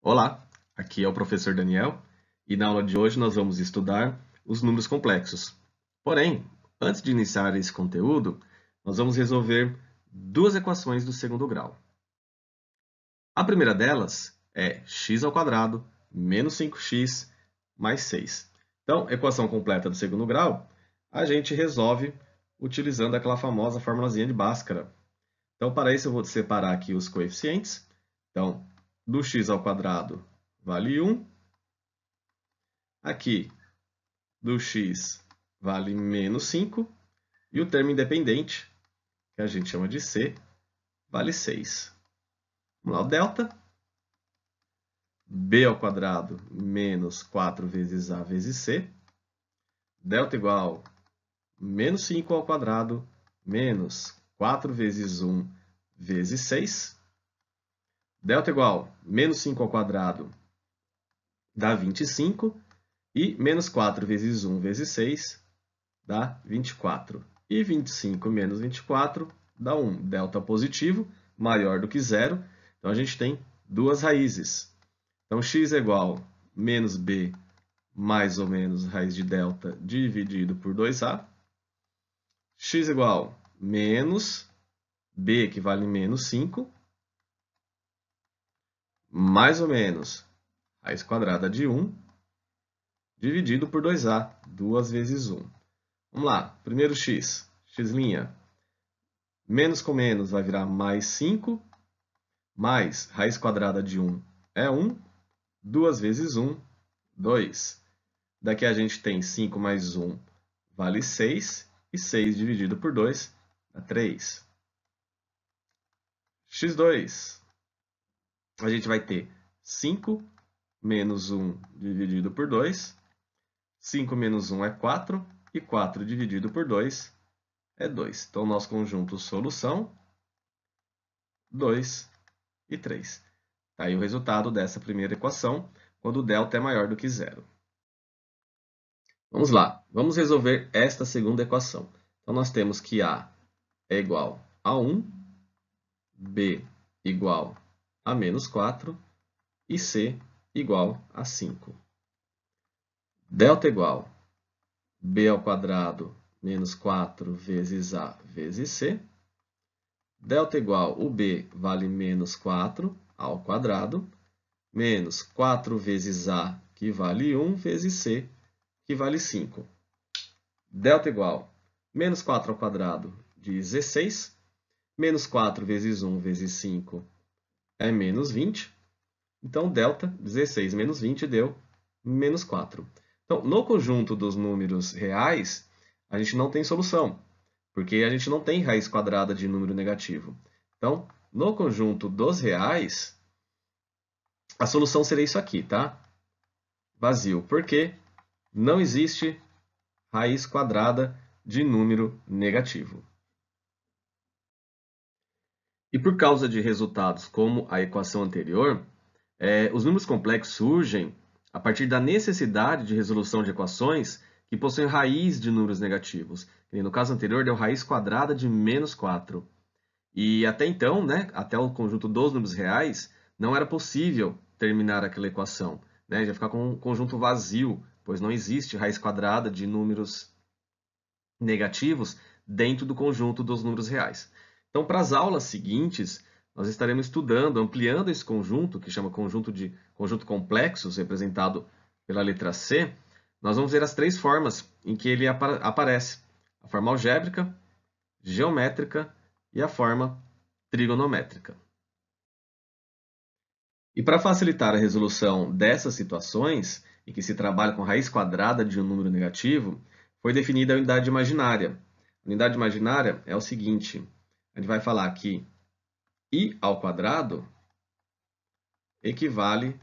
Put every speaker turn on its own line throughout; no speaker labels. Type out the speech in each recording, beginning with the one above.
Olá, aqui é o professor Daniel e na aula de hoje nós vamos estudar os números complexos. Porém, antes de iniciar esse conteúdo, nós vamos resolver duas equações do segundo grau. A primeira delas é x² menos 5x mais 6. Então, equação completa do segundo grau, a gente resolve utilizando aquela famosa formulazinha de Bhaskara. Então, para isso eu vou separar aqui os coeficientes. Então, do x² vale 1. Aqui, do x vale menos 5. E o termo independente, que a gente chama de c, vale 6. Vamos lá, o delta. b² menos 4 vezes a vezes c. Delta igual menos 5² menos 4 vezes 1 vezes 6. Delta igual menos 5² dá 25. E menos 4 vezes 1 vezes 6 dá 24. E 25 menos 24 dá 1. Delta positivo, maior do que zero. Então, a gente tem duas raízes. Então, x é igual a menos b mais ou menos raiz de delta dividido por 2a. X é igual a menos b, que vale menos 5, mais ou menos raiz quadrada de 1, dividido por 2a, 2 vezes 1. Vamos lá, primeiro x, x', menos com menos vai virar mais 5, mais raiz quadrada de 1 é 1, 2 vezes 1, 2. Daqui a gente tem 5 mais 1 vale 6, e 6 dividido por 2 dá 3. x2, a gente vai ter 5 menos 1 dividido por 2, 5 menos 1 é 4, e 4 dividido por 2 é 2. Então, nosso conjunto solução, 2 e 3. Está aí o resultado dessa primeira equação, quando o delta é maior do que zero. Vamos lá, vamos resolver esta segunda equação. Então, nós temos que A é igual a 1, B igual a menos 4 e C igual a 5. Delta igual b² menos 4 vezes A vezes C. Delta igual, o b vale menos 4 ao quadrado, menos 4 vezes A, que vale 1, vezes C, que vale 5. Delta igual menos 4 ao quadrado, 16. Menos 4 vezes 1 vezes 5 é menos 20. Então, delta, 16 menos 20, deu menos 4. Então, no conjunto dos números reais, a gente não tem solução, porque a gente não tem raiz quadrada de número negativo. Então, no conjunto dos reais, a solução seria isso aqui, tá? Vazio, porque não existe raiz quadrada de número negativo. E por causa de resultados como a equação anterior, os números complexos surgem a partir da necessidade de resolução de equações que possuem raiz de números negativos. E no caso anterior, deu raiz quadrada de menos 4. E até então, né, até o conjunto dos números reais, não era possível terminar aquela equação. Né? Já ficar com um conjunto vazio, pois não existe raiz quadrada de números negativos dentro do conjunto dos números reais. Então, para as aulas seguintes, nós estaremos estudando, ampliando esse conjunto, que chama conjunto complexos, representado pela letra C. Nós vamos ver as três formas em que ele aparece: a forma algébrica, geométrica e a forma trigonométrica. E para facilitar a resolução dessas situações, em que se trabalha com raiz quadrada de um número negativo, foi definida a unidade imaginária. A unidade imaginária é o seguinte: a gente vai falar que i² equivale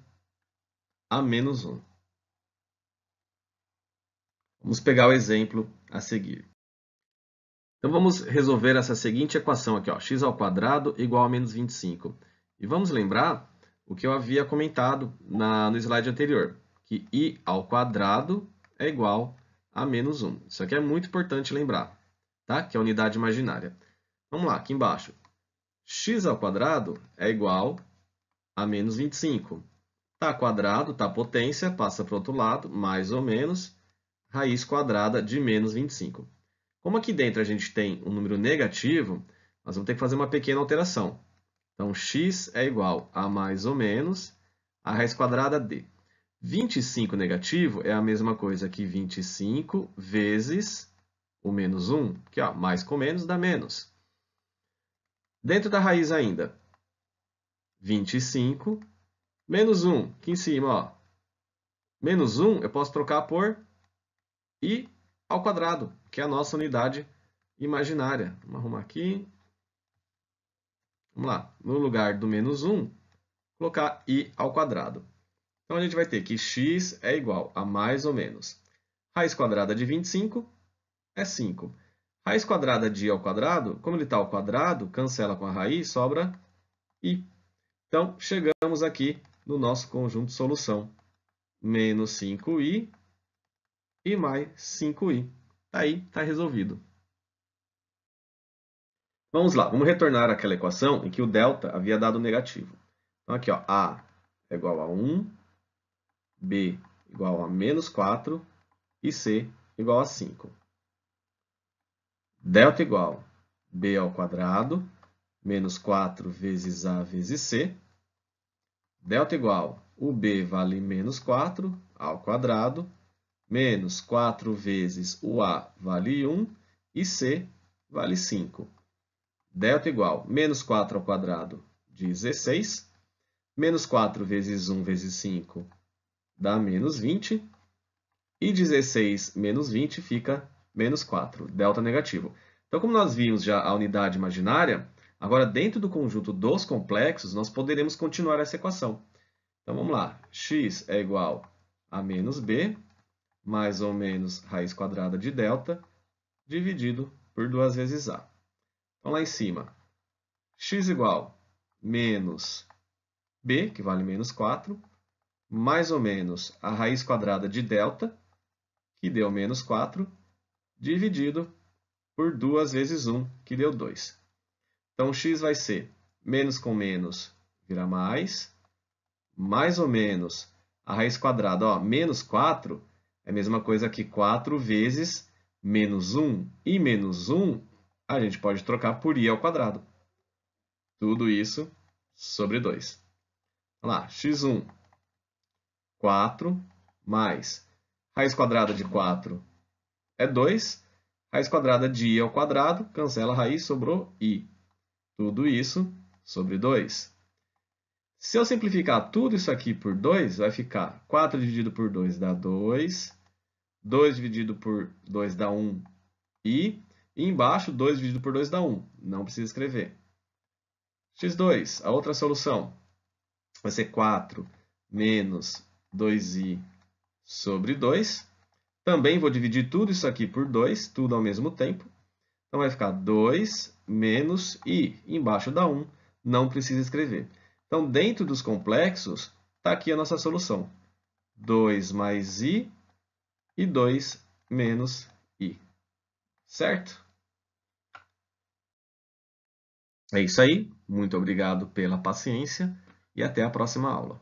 a menos 1. Vamos pegar o exemplo a seguir. Então, vamos resolver essa seguinte equação aqui, ó, x² igual a menos 25. E vamos lembrar o que eu havia comentado no slide anterior, que i² é igual a menos 1. Isso aqui é muito importante lembrar, tá? Que é a unidade imaginária. Vamos lá, aqui embaixo. x² é igual a menos 25. Tá quadrado, tá potência, passa para o outro lado, mais ou menos, raiz quadrada de menos 25. Como aqui dentro a gente tem um número negativo, nós vamos ter que fazer uma pequena alteração. Então, x é igual a mais ou menos a raiz quadrada de 25 negativo é a mesma coisa que 25 vezes o menos 1, que ó, mais com menos dá menos. Dentro da raiz ainda, 25 menos 1, aqui em cima, ó, menos 1 eu posso trocar por i ao quadrado, que é a nossa unidade imaginária. Vamos arrumar aqui. Vamos lá, no lugar do menos 1, colocar i ao quadrado. Então, a gente vai ter que x é igual a mais ou menos raiz quadrada de 25 é 5. Raiz quadrada de i ao quadrado, como ele está ao quadrado, cancela com a raiz, sobra i. Então, chegamos aqui no nosso conjunto de solução. Menos 5i e mais 5i. Aí, está resolvido. Vamos lá, vamos retornar àquela equação em que o delta havia dado negativo. Então, aqui, ó, a é igual a 1, b igual a menos 4 e c igual a 5. Delta igual b ao quadrado, menos 4 vezes a vezes c. Delta igual, o b vale menos 4 ao quadrado, menos 4 vezes o a vale 1 e c vale 5. Delta igual, menos 4 ao quadrado, 16. Menos 4 vezes 1 vezes 5 dá menos 20. E 16 menos 20 fica menos 4, delta negativo. Então, como nós vimos já a unidade imaginária, agora dentro do conjunto dos complexos, nós poderemos continuar essa equação. Então, vamos lá. X é igual a menos b, mais ou menos raiz quadrada de delta, dividido por 2 vezes a. Então, lá em cima, x igual menos b, que vale menos 4, mais ou menos a raiz quadrada de delta, que deu menos 4, dividido por 2 vezes 1, que deu 2. Então, x vai ser menos com menos vira mais ou menos a raiz quadrada. Ó, menos 4 é a mesma coisa que 4 vezes menos 1. E menos 1 a gente pode trocar por i ao quadrado. Tudo isso sobre 2. Vamos lá, x1, 4 mais raiz quadrada de 4 é 2. Raiz quadrada de i ao quadrado, cancela a raiz, sobrou i. Tudo isso sobre 2. Se eu simplificar tudo isso aqui por 2, vai ficar 4 dividido por 2 dá 2. 2 dividido por 2 dá 1 i. E embaixo, 2 dividido por 2 dá 1. Não precisa escrever. x2, a outra solução, vai ser 4 menos 2i sobre 2. Também vou dividir tudo isso aqui por 2, tudo ao mesmo tempo. Então, vai ficar 2 menos i. Embaixo dá 1, não precisa escrever. Então, dentro dos complexos, está aqui a nossa solução. 2 mais i e 2 menos i. Certo? É isso aí. Muito obrigado pela paciência e até a próxima aula.